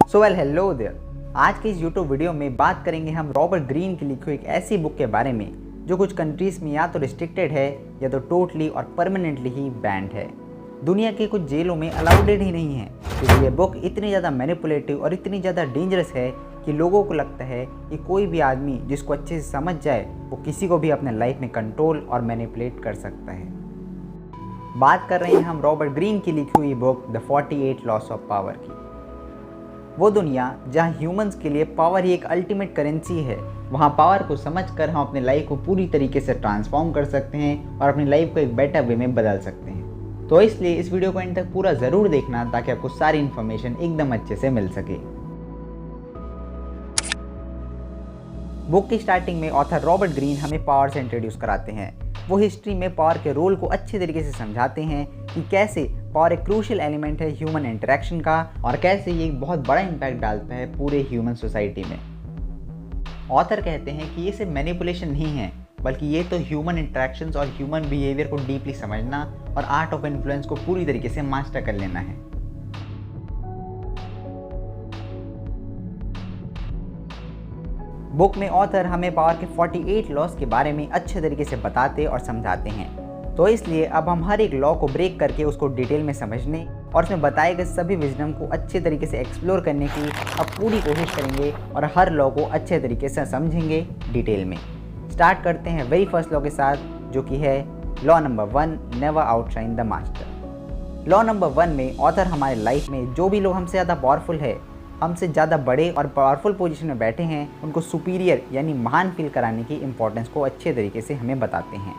So well hello there. आज के इस यूट्यूब वीडियो में बात करेंगे हम रॉबर्ट ग्रीन की लिखी हुई एक ऐसी बुक के बारे में जो कुछ कंट्रीज़ में या तो रिस्ट्रिक्टेड है या तो टोटली और परमानेंटली ही बैंड है। दुनिया के कुछ जेलों में अलाउडेड ही नहीं है क्योंकि ये बुक इतनी ज़्यादा मैनिपुलेटिव और इतनी ज़्यादा डेंजरस है कि लोगों को लगता है कि कोई भी आदमी जिसको अच्छे से समझ जाए वो किसी को भी अपने लाइफ में कंट्रोल और मैनिपुलेट कर सकता है। बात कर रहे हैं हम रॉबर्ट ग्रीन की लिखी हुई book the 48 loss of power की। वो दुनिया जहाँ ह्यूमंस के लिए पावर ही एक अल्टीमेट करेंसी है, वहाँ पावर को समझकर हम अपने लाइफ को पूरी तरीके से ट्रांसफॉर्म कर सकते हैं और अपनी लाइफ को एक बेटर वे में बदल सकते हैं। तो इसलिए इस वीडियो को एंड तक पूरा ज़रूर देखना ताकि आपको सारी इन्फॉर्मेशन एकदम अच्छे से मिल सके। बुक की स्टार्टिंग में ऑथर रॉबर्ट ग्रीन हमें पावर से इंट्रोड्यूस कराते हैं। वो हिस्ट्री में पावर के रोल को अच्छे तरीके से समझाते हैं कि कैसे पावर एक क्रूशियल एलिमेंट है ह्यूमन इंटरेक्शन का और कैसे ये एक बहुत बड़ा इम्पैक्ट डालता है पूरे ह्यूमन सोसाइटी में। ऑथर कहते हैं कि ये सिर्फ मैनिपुलेशन नहीं है बल्कि ये तो ह्यूमन इंटरेक्शंस और ह्यूमन बिहेवियर को डीपली समझना और आर्ट ऑफ इन्फ्लुएंस को पूरी तरीके से मास्टर कर लेना है। बुक में ऑथर हमें पावर के 48 लॉस के बारे में अच्छे तरीके से बताते और समझाते हैं। तो इसलिए अब हम हर एक लॉ को ब्रेक करके उसको डिटेल में समझने और उसमें बताए गए सभी विजडम को अच्छे तरीके से एक्सप्लोर करने की अब पूरी कोशिश करेंगे और हर लॉ को अच्छे तरीके से समझेंगे डिटेल में। स्टार्ट करते हैं वेरी फर्स्ट लॉ के साथ, जो कि है law number 1, never outshine the master. Law number 1 में ऑथर हमारे लाइफ में जो भी लोग हमसे ज़्यादा पावरफुल है, हमसे ज़्यादा बड़े और पावरफुल पोजीशन में बैठे हैं, उनको सुपीरियर यानी महान फील कराने की इम्पोर्टेंस को अच्छे तरीके से हमें बताते हैं।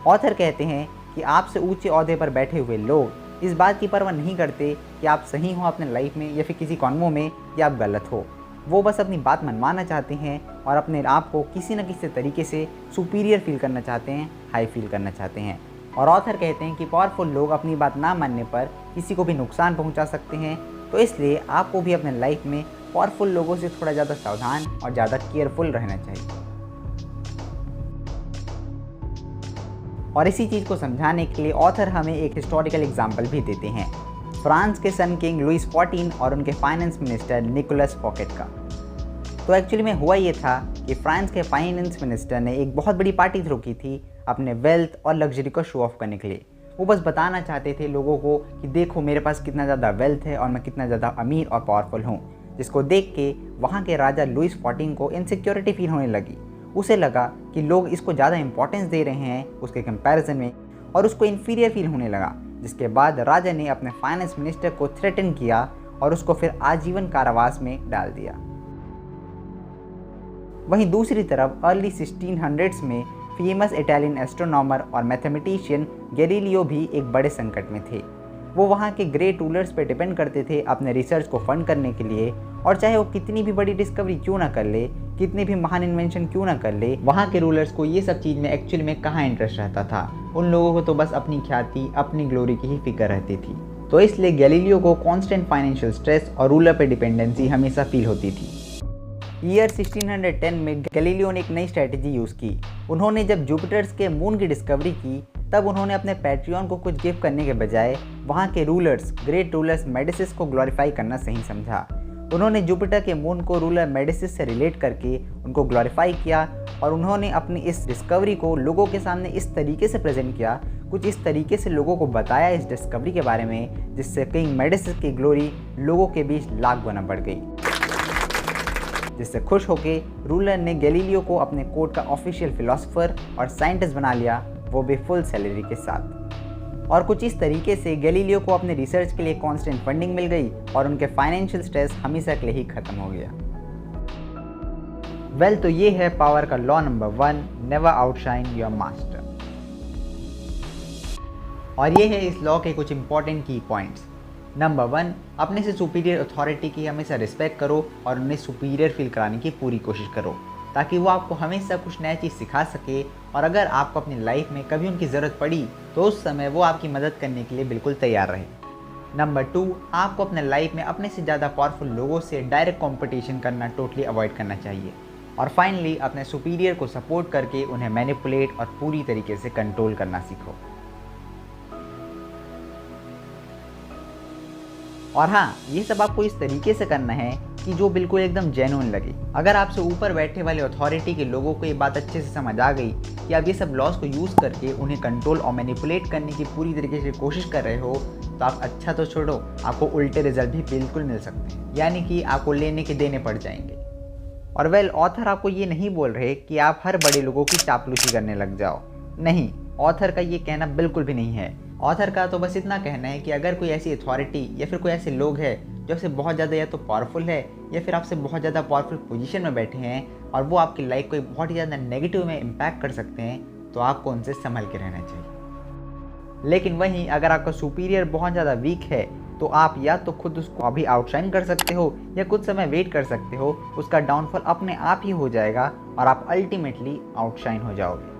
ऑथर कहते हैं कि आपसे ऊंचे ओहदे पर बैठे हुए लोग इस बात की परवाह नहीं करते कि आप सही हो अपने लाइफ में या फिर किसी कॉन्वो में या आप गलत हो। वो बस अपनी बात मनवाना चाहते हैं और अपने आप को किसी न किसी तरीके से सुपीरियर फील करना चाहते हैं, हाई फील करना चाहते हैं। और ऑथर कहते हैं कि पावरफुल लोग अपनी बात ना मानने पर किसी को भी नुकसान पहुँचा सकते हैं। तो इसलिए आपको भी अपने लाइफ में पावरफुल लोगों से थोड़ा ज़्यादा सावधान और ज़्यादा केयरफुल रहना चाहिए। और इसी चीज़ को समझाने के लिए ऑथर हमें एक हिस्टोरिकल एग्जाम्पल भी देते हैं, फ्रांस के सन किंग लुइस 14 और उनके फाइनेंस मिनिस्टर निकोलस फौकेट का। तो एक्चुअली में हुआ ये था कि फ्रांस के फाइनेंस मिनिस्टर ने एक बहुत बड़ी पार्टी थ्रो की थी अपने वेल्थ और लग्जरी को शो ऑफ करने के लिए। वो बस बताना चाहते थे लोगों को कि देखो मेरे पास कितना ज़्यादा वेल्थ है और मैं कितना ज़्यादा अमीर और पावरफुल हूँ, जिसको देख के वहाँ के राजा लुइस 14 को इनसिक्योरिटी फील होने लगी। उसे लगा कि लोग इसको ज़्यादा इंपॉर्टेंस दे रहे हैं उसके कंपैरिजन में और उसको इन्फीरियर फील होने लगा, जिसके बाद राजा ने अपने फाइनेंस मिनिस्टर को थ्रेटन किया और उसको फिर आजीवन कारावास में डाल दिया। वहीं दूसरी तरफ अर्ली 1600s में फेमस इटालियन एस्ट्रोनॉमर और मैथमेटिशियन गैलीलियो भी एक बड़े संकट में थे। वो वहाँ के ग्रेट रूलर्स पे डिपेंड करते थे अपने रिसर्च को फंड करने के लिए, और चाहे वो कितनी भी बड़ी डिस्कवरी क्यों ना कर ले, कितनी भी महान इन्वेंशन क्यों ना कर ले, वहाँ के रूलर्स को ये सब चीज़ में एक्चुअली में कहाँ इंटरेस्ट रहता था। उन लोगों को तो बस अपनी ख्याति, अपनी ग्लोरी की ही फिक्र रहती थी। तो इसलिए गैलीलियो को कॉन्स्टेंट फाइनेंशियल स्ट्रेस और रूलर पे डिपेंडेंसी हमेशा फील होती थी। ईयर 1610 में गैलीलियो ने एक नई स्ट्रैटेजी यूज़ की। उन्होंने जब जुपिटर्स के मून की डिस्कवरी की तब उन्होंने अपने पैट्रियन को कुछ गिफ्ट करने के बजाय वहाँ के रूलर्स, ग्रेट रूलर्स मेडिसिस को ग्लोरीफाई करना सही समझा। उन्होंने जुपिटर के मून को रूलर मेडिसिस से रिलेट करके उनको ग्लोरीफाई किया और उन्होंने अपनी इस डिस्कवरी को लोगों के सामने इस तरीके से प्रेजेंट किया, कुछ इस तरीके से लोगों को बताया इस डिस्कवरी के बारे में, जिससे किंग मेडिसिस की ग्लोरी लोगों के बीच लाख गुना बढ़ गई। जिससे खुश होकर रूलर ने गैलीलियो को अपने कोर्ट का ऑफिशियल फिलोसोफर और साइंटिस्ट बना लिया, वो भी फुल सैलरी के साथ। और कुछ इस तरीके से गैलीलियो को अपने रिसर्च के लिए कांस्टेंट फंडिंग मिल गई और उनके फाइनेंशियल स्ट्रेस हमेशा के लिए ही खत्म हो गया। वेल, तो ये है पावर का law number 1, never outshine your master. और ये है इस लॉ के कुछ इंपॉर्टेंट की पॉइंट्स। नंबर 1, अपने से सुपीरियर अथॉरिटी की हमेशा रिस्पेक्ट करो और उन्हें सुपीरियर फील कराने की पूरी कोशिश करो ताकि वो आपको हमेशा कुछ नया चीज़ सिखा सके, और अगर आपको अपनी लाइफ में कभी उनकी ज़रूरत पड़ी तो उस समय वो आपकी मदद करने के लिए बिल्कुल तैयार रहे। नंबर 2, आपको अपने लाइफ में अपने से ज़्यादा पावरफुल लोगों से डायरेक्ट कंपटीशन करना टोटली अवॉइड करना चाहिए। और फाइनली, अपने सुपीरियर को सपोर्ट करके उन्हें मैनिपुलेट और पूरी तरीके से कंट्रोल करना सीखो। और हाँ, ये सब आपको इस तरीके से करना है कि जो बिल्कुल एकदम जेन्युइन लगे। अगर आपसे ऊपर बैठे वाले अथॉरिटी के लोगों को ये बात अच्छे से समझ आ गई कि आप ये सब लॉस को यूज़ करके उन्हें कंट्रोल और मैनिपुलेट करने की पूरी तरीके से कोशिश कर रहे हो, तो आप अच्छा तो छोड़ो, आपको उल्टे रिजल्ट भी बिल्कुल मिल सकते हैं, यानी कि आपको लेने के देने पड़ जाएंगे। और वेल, ऑथर आपको ये नहीं बोल रहे कि आप हर बड़े लोगों की चापलूसी करने लग जाओ। नहीं, ऑथर का ये कहना बिल्कुल भी नहीं है। ऑथर का तो बस इतना कहना है कि अगर कोई ऐसी अथॉरिटी या फिर कोई ऐसे लोग हैं जो आपसे बहुत ज़्यादा या तो पावरफुल है या फिर आपसे बहुत ज़्यादा पावरफुल पोजीशन में बैठे हैं और वो आपकी लाइफ को बहुत ही ज़्यादा नेगेटिव में इम्पैक्ट कर सकते हैं, तो आपको उनसे संभल के रहना चाहिए। लेकिन वहीं अगर आपका सुपीरियर बहुत ज़्यादा वीक है, तो आप या तो खुद उसको अभी आउटशाइन कर सकते हो या कुछ समय वेट कर सकते हो, उसका डाउनफॉल अपने आप ही हो जाएगा और आप अल्टीमेटली आउटशाइन हो जाओगे।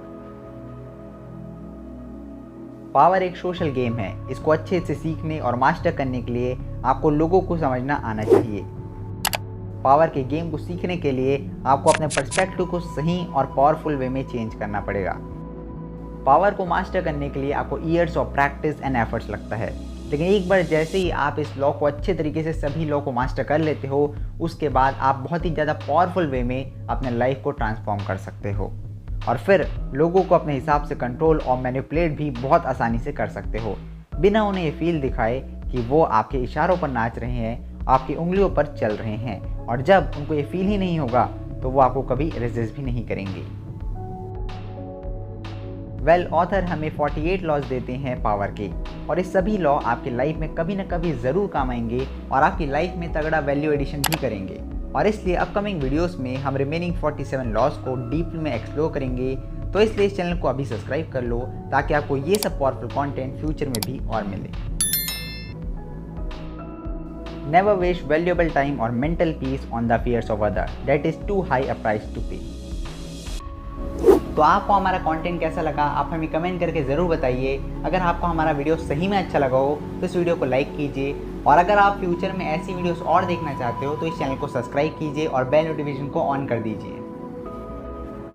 पावर एक सोशल गेम है, इसको अच्छे से सीखने और मास्टर करने के लिए आपको लोगों को समझना आना चाहिए। पावर के गेम को सीखने के लिए आपको अपने पर्सपेक्टिव को सही और पावरफुल वे में चेंज करना पड़ेगा। पावर को मास्टर करने के लिए आपको years of practice and efforts लगता है, लेकिन एक बार जैसे ही आप इस लॉ को अच्छे तरीके से सभी लॉ को मास्टर कर लेते हो, उसके बाद आप बहुत ही ज़्यादा पावरफुल वे में अपने लाइफ को ट्रांसफॉर्म कर सकते हो और फिर लोगों को अपने हिसाब से कंट्रोल और मैनिपुलेट भी बहुत आसानी से कर सकते हो, बिना उन्हें ये फील दिखाए कि वो आपके इशारों पर नाच रहे हैं, आपकी उंगलियों पर चल रहे हैं। और जब उनको ये फील ही नहीं होगा तो वो आपको कभी रेजिस्ट भी नहीं करेंगे। वेल, ऑथर हमें 48 लॉज देते हैं पावर के, और ये सभी लॉ आपकी लाइफ में कभी ना कभी ज़रूर काम आएंगे और आपकी लाइफ में तगड़ा वैल्यू एडिशन भी करेंगे। और इसलिए अपकमिंग वीडियोस में हम रिमेनिंग 47 लॉज को डीपली में एक्सप्लोर करेंगे, तो इसलिए इस चैनल को अभी सब्सक्राइब कर लो ताकि आपको ये सब पावरफुल कंटेंट फ्यूचर में भी और मिले। नेवर वेस्ट वैल्यूएबल टाइम और mental peace on the fears of other, that is too high a price to pay. तो आपको हमारा कंटेंट कैसा लगा, आप हमें कमेंट करके ज़रूर बताइए। अगर आपको हमारा वीडियो सही में अच्छा लगा हो तो इस वीडियो को लाइक कीजिए, और अगर आप फ्यूचर में ऐसी वीडियोस और देखना चाहते हो तो इस चैनल को सब्सक्राइब कीजिए और बेल नोटिफिकेशन को ऑन कर दीजिए।